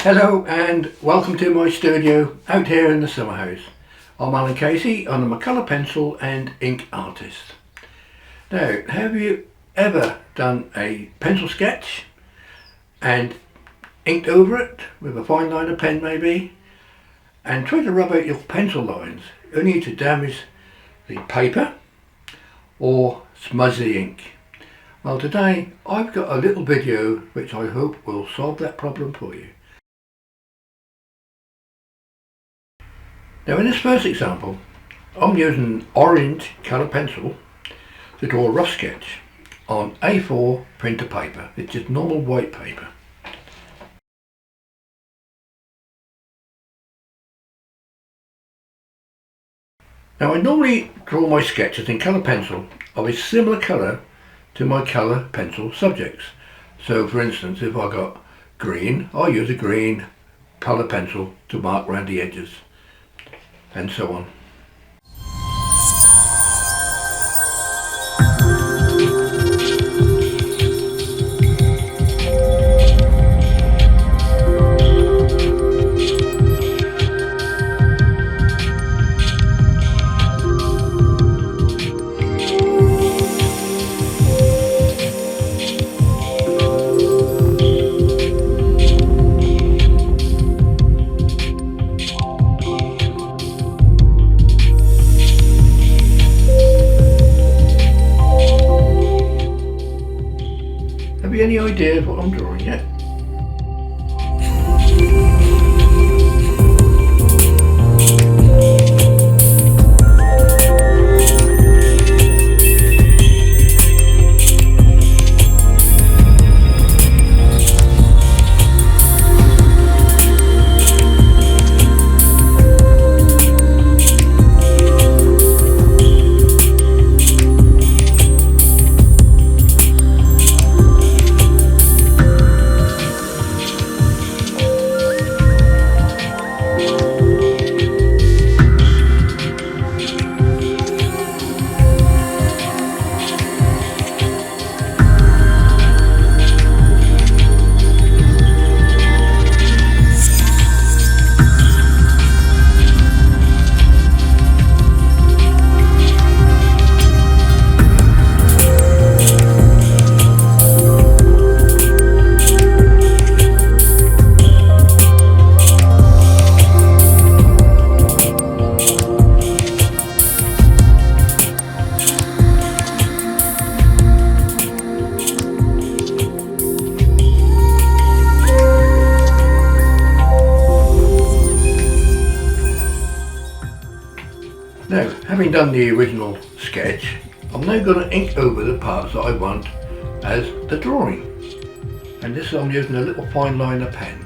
Hello and welcome to my studio out here in the summer house. I'm Alan Casey, I'm a colour pencil and ink artist. Now, have you ever done a pencil sketch and inked over it with a fine liner pen maybe and tried to rub out your pencil lines only to damage the paper or smudge the ink? Well, today I've got a little video which I hope will solve that problem for you. Now in this first example, I'm using an orange colour pencil to draw a rough sketch on A4 printer paper. It's just normal white paper. Now I normally draw my sketches in colour pencil of a similar colour to my colour pencil subjects. So for instance, if I got green, I'll use a green colour pencil to mark around the edges, and so on. Have you any idea of what I'm drawing yet? Now, having done the original sketch, I'm now going to ink over the parts that I want as the drawing. And this I'm using a little fine liner pen.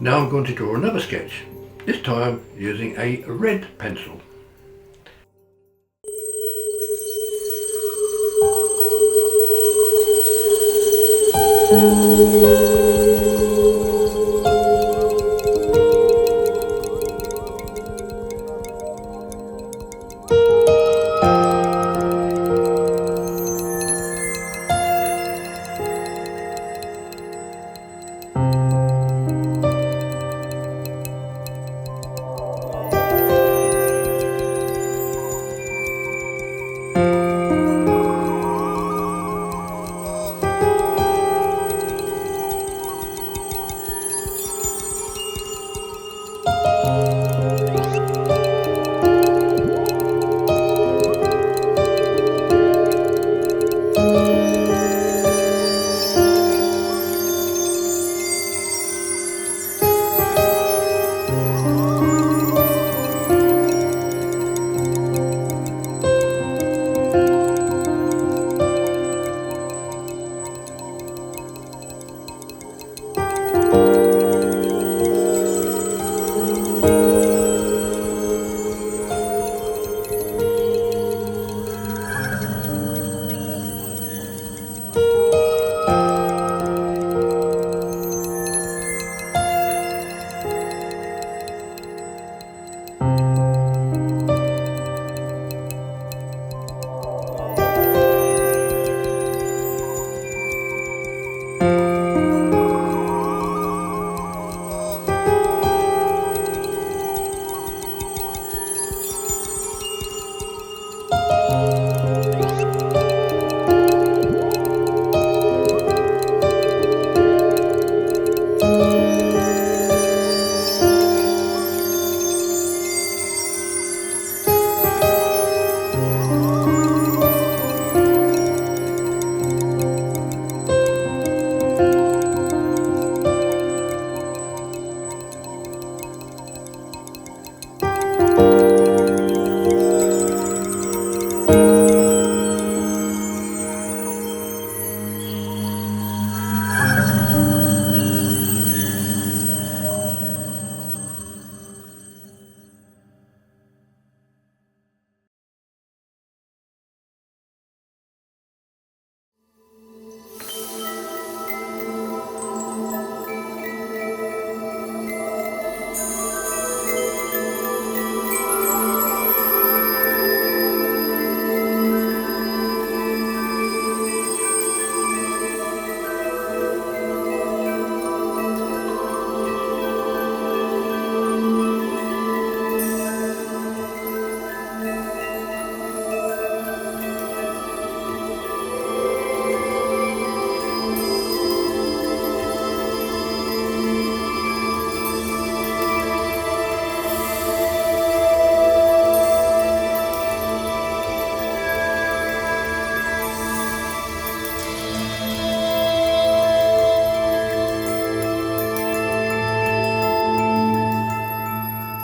Now I'm going to draw another sketch, this time using a red pencil.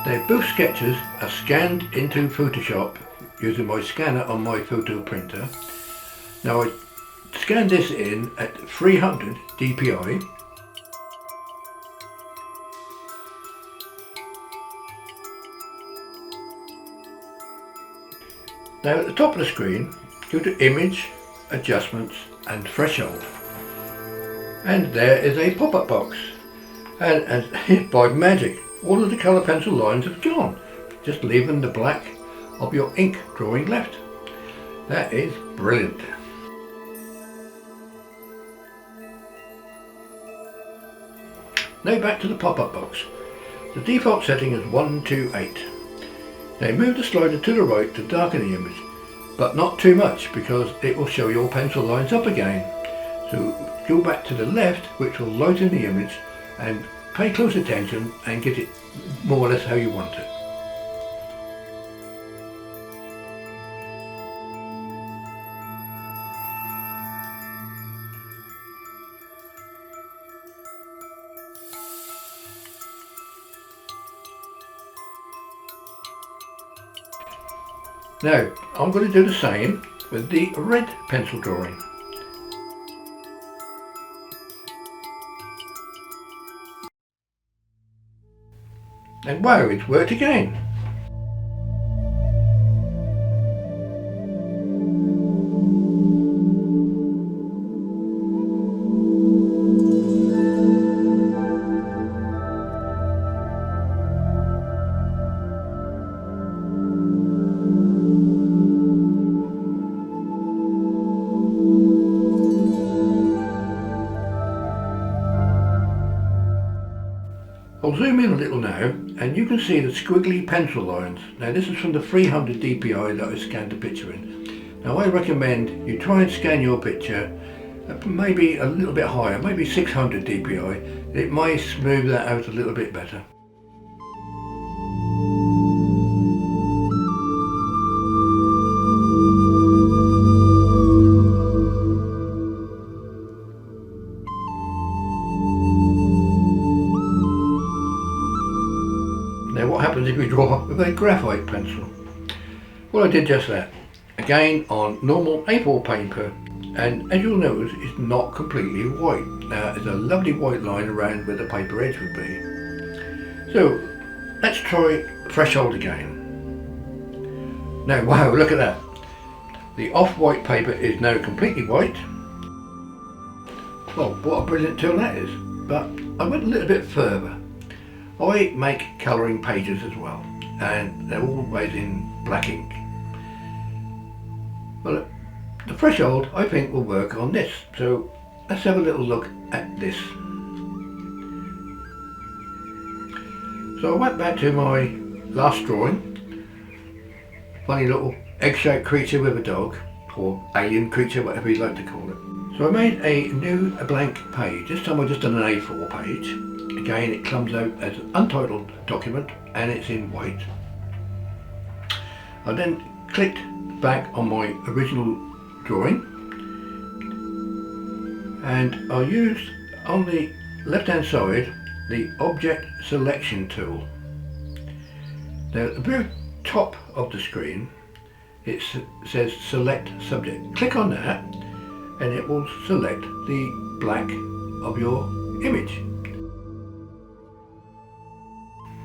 Now both sketches are scanned into Photoshop using my scanner on my photo printer. Now I scanned this in at 300 dpi. Now at the top of the screen, go to Image, Adjustments and Threshold. And there is a pop-up box. And by magic, all of the colour pencil lines have gone, just leaving the black of your ink drawing left. That is brilliant. Now back to the pop-up box. The default setting is 128. Now move the slider to the right to darken the image, but not too much because it will show your pencil lines up again. So go back to the left, which will lighten the image, and pay close attention and get it more or less how you want it. Now I'm going to do the same with the red pencil drawing. and wow, it's worked again. I'll zoom in a little now and you can see the squiggly pencil lines. Now this is from the 300 dpi that I scanned the picture in. Now I recommend you try and scan your picture maybe a little bit higher, maybe 600 dpi. It may smooth that out a little bit better. Now what happens if we draw with a graphite pencil? Well, I did just that. Again on normal A4 paper, and as you'll notice it's not completely white. Now there's a lovely white line around where the paper edge would be. So let's try threshold again. Now wow, look at that. The off-white paper is now completely white. Well, what a brilliant tool that is. But I went a little bit further. I make colouring pages as well, and they're always in black ink. Well, the threshold I think will work on this, so let's have a little look at this. So I went back to my last drawing, funny little egg-shaped creature with a dog, or alien creature, whatever you like to call it. So I made a new blank page. This time I just done an A4 page. Again, it comes out as an untitled document and it's in white. I then clicked back on my original drawing and I used on the left hand side the object selection tool. Now at the very top of the screen it says select subject. Click on that and it will select the black of your image.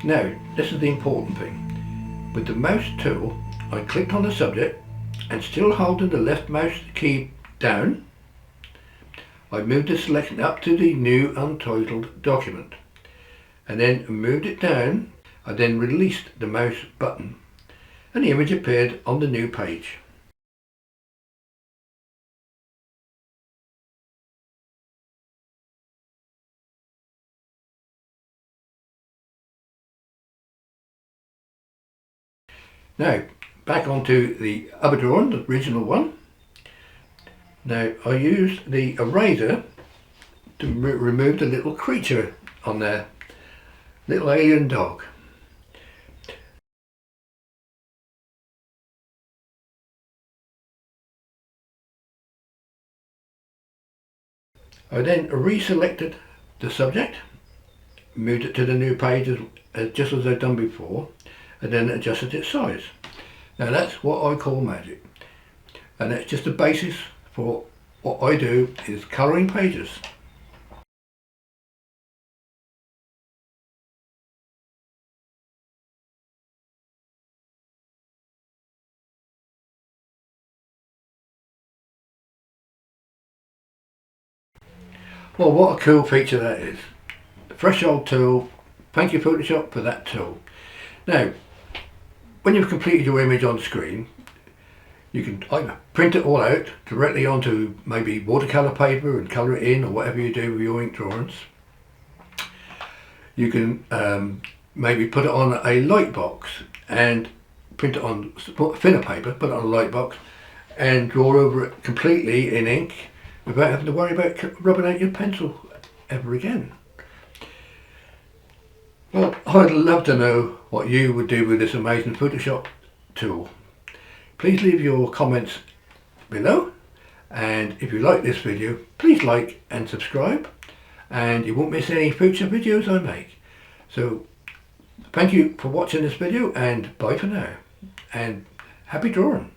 Now, this is the important thing. With the mouse tool, I clicked on the subject and still holding the left mouse key down, I moved the selection up to the new untitled document and then moved it down. I then released the mouse button and the image appeared on the new page. Now, back onto the other drawing, the original one. Now, I used the eraser to remove the little creature on there, little alien dog. I then reselected the subject, moved it to the new page just as I'd done before, and then adjusted its size. Now that's what I call magic, and that's just the basis for what I do is colouring pages. Well, what a cool feature that is. The threshold tool, thank you Photoshop for that tool. Now, when you've completed your image on screen, you can either print it all out directly onto maybe watercolour paper and colour it in, or whatever you do with your ink drawings. You can maybe put it on a light box and print it on thinner paper, put it on a light box and draw over it completely in ink without having to worry about rubbing out your pencil ever again. Well, I'd love to know what you would do with this amazing Photoshop tool. Please leave your comments below, and if you like this video, please like and subscribe, and you won't miss any future videos I make. So thank you for watching this video, and bye for now, and happy drawing.